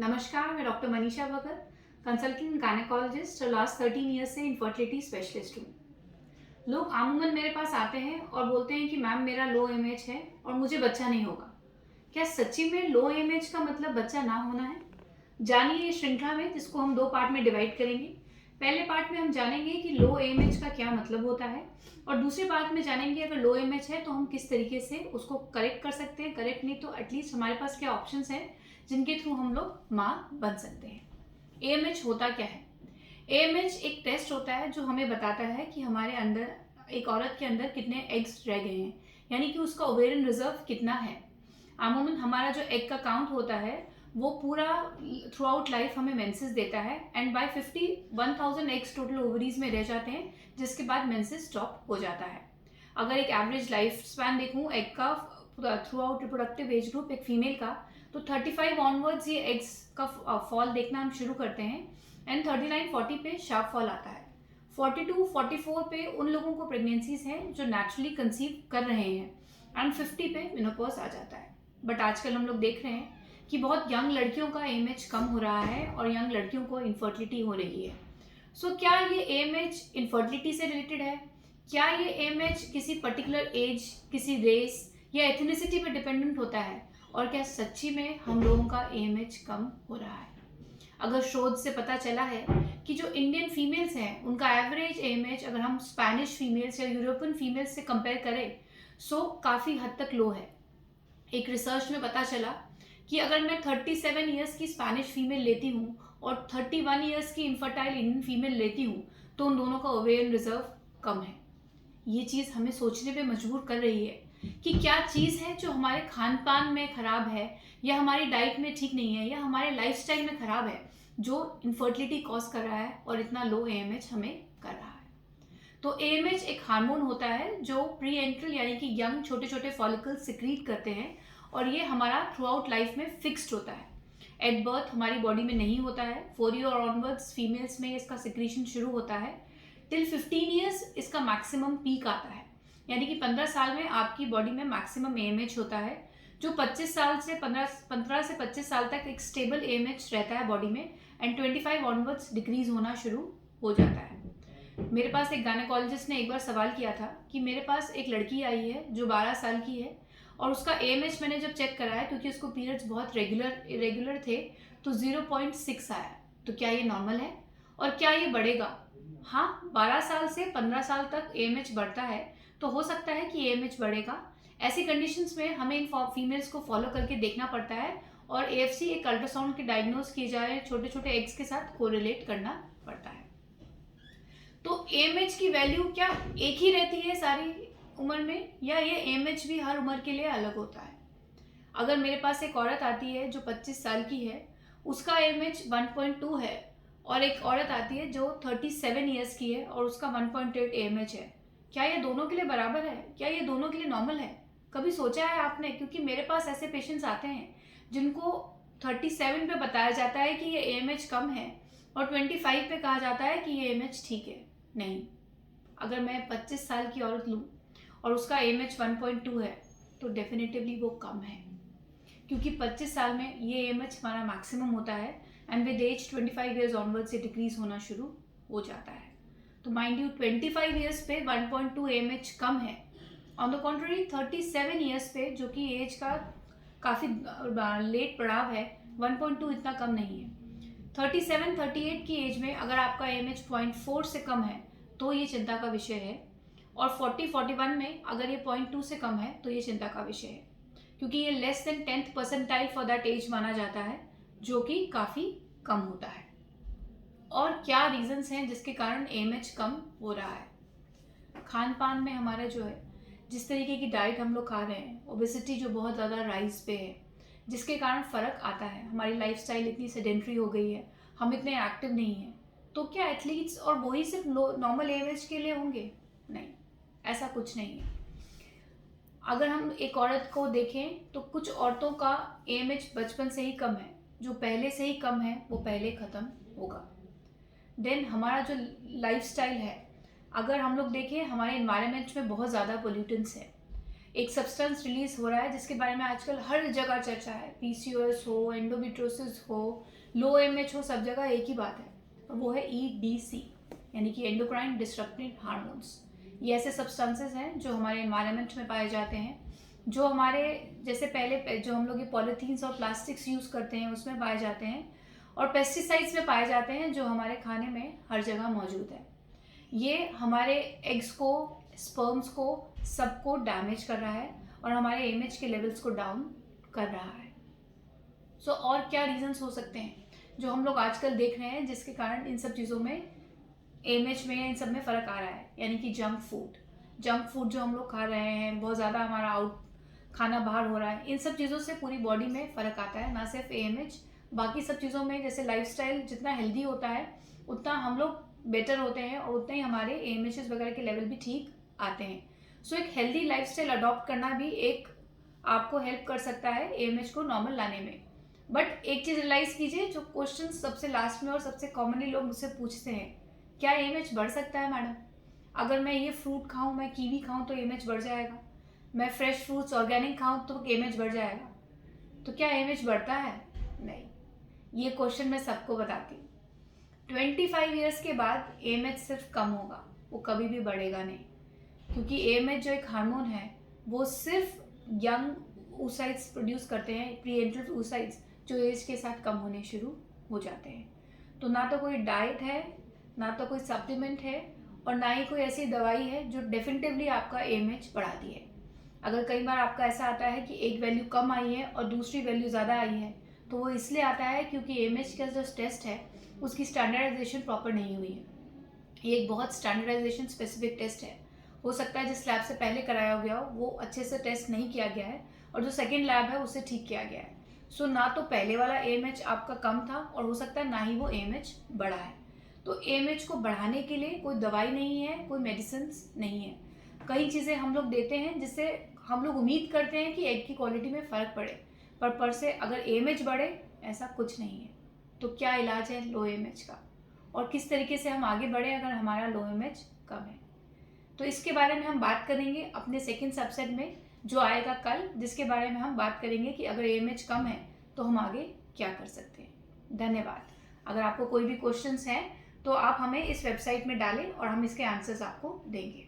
नमस्कार, मैं डॉक्टर मनीषा भगत, consultant gynaecologist और लास्ट 13 ईयर्स से इनफर्टिलिटी स्पेशलिस्ट हूँ। लोग अमूमन मेरे पास आते हैं और बोलते हैं कि मैम मेरा लो एमएच है और मुझे बच्चा नहीं होगा। क्या सच्ची में लो एमएच का मतलब बच्चा ना होना है? जानिए इस श्रृंखला में, जिसको हम 2 पार्ट में डिवाइड करेंगे। पहले पार्ट में हम जानेंगे कि लो एमएच का क्या मतलब होता है और दूसरे पार्ट में जानेंगे अगर लो एमएच है तो हम किस तरीके से उसको करेक्ट कर सकते हैं, करेक्ट नहीं तो एटलीस्ट हमारे पास क्या ऑप्शंस हैं जिनके थ्रू हम लोग माँ बन सकते हैं। एएमएच होता क्या है? एएमएच एक टेस्ट होता है जो हमें बताता है कि हमारे अंदर, एक औरत के अंदर कितने एग्स रह गए हैं, यानी कि उसका ओवेरियन रिजर्व कितना है। अमूमन हमारा जो एग का काउंट होता है वो पूरा थ्रू आउट लाइफ हमें मेंसेस देता है and by 51,000 eggs total ovaries में रह जाते हैं, जिसके बाद मेंसेस स्टॉप हो जाता है। अगर एक एवरेज लाइफ स्पैन देखूं एग का through out reproductive age group एक फीमेल का, तो 35 ऑनवर्ड्स ये एग्स का फॉल देखना हम शुरू करते हैं एंड 39-40 पे शार्प फॉल आता है। 42-44 पे उन लोगों को प्रेगनेंसीज हैं जो नेचुरली कंसीव कर रहे हैं एंड 50 पे मेनोपॉज आ जाता है। बट आजकल हम लोग देख रहे हैं कि बहुत यंग लड़कियों का एएमएच कम हो रहा है और यंग लड़कियों को इनफर्टिलिटी हो रही है। सो क्या ये एएमएच इनफर्टिलिटी से रिलेटेड है? क्या ये एएमएच किसी पर्टिकुलर एज, किसी रेस या एथनिसिटी पर डिपेंडेंट होता है? और क्या सच्ची में हम लोगों का एएमएच कम हो रहा है? अगर शोध से पता चला है कि जो इंडियन फीमेल्स हैं उनका एवरेज एएमएच अगर हम स्पेनिश फीमेल्स या यूरोपियन फीमेल्स से कंपेयर करें सो काफ़ी हद तक लो है। एक रिसर्च में पता चला कि अगर मैं 37 ईयर्स की स्पेनिश फीमेल लेती हूँ और 31 ईयर्स की इनफर्टाइल इंडियन फीमेल लेती हूँ तो उन दोनों का ओवेरियन रिजर्व कम है। ये चीज़ हमें सोचने पे मजबूर कर रही है कि क्या चीज़ है जो हमारे खान पान में ख़राब है या हमारी डाइट में ठीक नहीं है या हमारे लाइफस्टाइल में ख़राब है जो इनफर्टिलिटी कॉज कर रहा है और इतना लो एएमएच हमें कर रहा है। तो एएमएच एक हार्मोन होता है जो प्री एंट्रल यानी कि यंग छोटे छोटे फॉलिकल्स सिक्रीट करते हैं और ये हमारा थ्रू आउट लाइफ में फिक्स्ड होता है। एट बर्थ हमारी बॉडी में नहीं होता है, 4 ईयर ऑनवर्ड्स फीमेल्स में इसका सिक्रीशन शुरू होता है। टिल 15 ईयर्स इसका मैक्सिमम पीक आता है, यानी कि 15 साल में आपकी बॉडी में मैक्सिमम एएमएच होता है, जो 25 साल से 15 से 25 साल तक एक स्टेबल एएमएच रहता है बॉडी में एंड 25 ऑनवर्ड्स डिक्रीज होना शुरू हो जाता है। मेरे पास एक गायनेकोलॉजिस्ट ने एक बार सवाल किया था कि मेरे पास एक लड़की आई है जो 12 साल की है और उसका एएमएच मैंने जब चेक कराया क्योंकि उसको पीरियड्स बहुत इरेगुलर थे तो 0.6 आया, तो क्या ये नॉर्मल है और क्या ये बढ़ेगा? हाँ, 12 साल से 15 साल तक एएमएच बढ़ता है तो हो सकता है कि एएमएच बढ़ेगा। ऐसी कंडीशंस में हमें इन फीमेल्स को फॉलो करके देखना पड़ता है और एएफसी एक अल्ट्रासाउंड के डायग्नोज किए जा रहे छोटे छोटे एग्स के साथ कोरिलेट करना पड़ता है। तो एएमएच की वैल्यू क्या एक ही रहती है सारी उम्र में या ये एएमएच भी हर उम्र के लिए अलग होता है? अगर मेरे पास एक औरत आती है जो 25 साल की है, उसका एएमएच 1.2 है और एक औरत आती है जो 37 ईयर्स की है और उसका 1.8 एएमएच है, क्या ये दोनों के लिए बराबर है? क्या ये दोनों के लिए नॉर्मल है? कभी सोचा है आपने? क्योंकि मेरे पास ऐसे पेशेंट्स आते हैं जिनको 37 पे बताया जाता है कि ये एएमएच कम है और 25 पे कहा जाता है कि ये एएमएच ठीक है। नहीं, अगर मैं 25 साल की औरत लूँ और उसका एएमएच 1.2 है तो डेफिनेटिवली वो कम है, क्योंकि 25 साल में ये एएमएच हमारा मैक्सिमम होता है and with age 25 years onward से डिक्रीज होना शुरू हो जाता है। तो माइंड यू 25 ईयर्स पे 1.2 एएमएच कम है। ऑन द कॉन्ट्ररी 37 ईयर्स पे जो कि एज का काफ़ी लेट पड़ाव है, 1.2 इतना कम नहीं है। 37-38 की एज में अगर आपका एएमएच 0.4 से कम है तो ये चिंता का विषय है और 40-41 में अगर ये 0.2 से कम है तो ये चिंता का विषय है, क्योंकि ये less than 10th percentile for that age माना जाता है, जो कि काफ़ी कम होता है। और क्या रीजंस हैं जिसके कारण एएमएच कम हो रहा है? खान पान में हमारा जो है, जिस तरीके की डाइट हम लोग खा रहे हैं, ओबेसिटी जो बहुत ज़्यादा राइज पे है, जिसके कारण फ़र्क आता है। हमारी लाइफस्टाइल इतनी सेडेंट्री हो गई है, हम इतने एक्टिव नहीं हैं, तो क्या एथलीट्स और वही सिर्फ नॉर्मल एवरेज के लिए होंगे? नहीं, ऐसा कुछ नहीं है। अगर हम एक औरत को देखें तो कुछ औरतों का एएमएच बचपन से ही कम है, जो पहले से ही कम है वो पहले ख़त्म होगा। देन हमारा जो लाइफस्टाइल है, अगर हम लोग देखें हमारे इन्वायरमेंट में बहुत ज़्यादा पोल्यूटेंट्स है, एक सब्सटेंस रिलीज हो रहा है जिसके बारे में आजकल हर जगह चर्चा है। पीसीओएस हो, एंडोमेट्रियोसिस हो, लो एमएच हो, सब जगह एक ही बात है, और वो है ईडीसी, यानी कि एंडोक्राइन डिस्ट्रप्टिव हार्मोन्स। ये ऐसे सब्सटेंसेस हैं जो हमारे एनवायरनमेंट में पाए जाते हैं, जो हमारे जैसे पहले जो हम लोग ये पॉलीथीन्स और प्लास्टिक्स यूज़ करते हैं उसमें पाए जाते हैं, और पेस्टिसाइड्स में पाए जाते हैं जो हमारे खाने में हर जगह मौजूद है। ये हमारे एग्स को, स्पर्म्स को, सबको डैमेज कर रहा है और हमारे एमएच के लेवल्स को डाउन कर रहा है। सो और क्या रीजंस हो सकते हैं जो हम लोग आजकल देख रहे हैं जिसके कारण इन सब चीज़ों में, एमएच में, इन सब में फ़र्क आ रहा है, यानी कि जंक फूड जो हम लोग खा रहे हैं, बहुत ज़्यादा हमारा आउट खाना बाहर हो रहा है, इन सब चीज़ों से पूरी बॉडी में फ़र्क आता है, ना सिर्फ एएमएच, बाकी सब चीज़ों में। जैसे लाइफस्टाइल जितना हेल्दी होता है उतना हम लोग बेटर होते हैं और उतना ही हमारे एएमएचएस वगैरह के लेवल भी ठीक आते हैं। सो एक हेल्दी लाइफस्टाइल अडॉप्ट करना भी एक आपको हेल्प कर सकता है एएमएच को नॉर्मल लाने में। बट एक चीज़ रियलाइज़ कीजिए, जो क्वेश्चन सबसे लास्ट में और सबसे कॉमनली लोग मुझसे पूछते हैं, क्या एएमएच बढ़ सकता है मैडम? अगर मैं ये फ्रूट खाऊं, मैं कीवी खाऊं तो एएमएच बढ़ जाएगा, मैं फ्रेश फ्रूट्स ऑर्गेनिक खाऊं तो एएमएच बढ़ जाएगा, तो क्या एएमएच बढ़ता है? नहीं। ये क्वेश्चन मैं सबको बताती हूँ। 25 ईयर्स के बाद एएमएच सिर्फ कम होगा, वो कभी भी बढ़ेगा नहीं, क्योंकि एएमएच जो एक हार्मोन है वो सिर्फ यंग oocytes प्रोड्यूस करते हैं, प्रीएंट्रल oocytes, जो एज के साथ कम होने शुरू हो जाते हैं। तो ना तो कोई डाइट है, ना तो कोई सप्लीमेंट है, और ना ही कोई ऐसी दवाई है जो डेफिनेटिवली आपका एएमएच बढ़ाती है। अगर कई बार आपका ऐसा आता है कि एक वैल्यू कम आई है और दूसरी वैल्यू ज़्यादा आई है, तो वो इसलिए आता है क्योंकि एएमएच का जो टेस्ट है उसकी स्टैंडर्डाइजेशन प्रॉपर नहीं हुई है। ये एक बहुत स्टैंडर्डाइजेशन स्पेसिफिक टेस्ट है। हो सकता है जिस लैब से पहले कराया गया हो वो अच्छे से टेस्ट नहीं किया गया है, और जो सेकेंड लैब है उससे ठीक किया गया है। सो ना तो पहले वाला एएमएच आपका कम था, और हो सकता है ना ही वो एएमएच बढ़ा है। तो एएमएच को बढ़ाने के लिए कोई दवाई नहीं है, कोई मेडिसिन नहीं है। कई चीज़ें हम लोग देते हैं जिससे हम लोग उम्मीद करते हैं कि एग की क्वालिटी में फ़र्क पड़े, पर से अगर एएमएच बढ़े, ऐसा कुछ नहीं है। तो क्या इलाज है लो एएमएच का, और किस तरीके से हम आगे बढ़े अगर हमारा लो एएमएच कम है? तो इसके बारे में हम बात करेंगे अपने सेकंड सबसेट में, जो आएगा कल, जिसके बारे में हम बात करेंगे कि अगर एएमएच कम है तो हम आगे क्या कर सकते हैं। धन्यवाद। अगर आपको कोई भी क्वेश्चंस हैं तो आप हमें इस वेबसाइट में डालें और हम इसके आंसर्स आपको देंगे।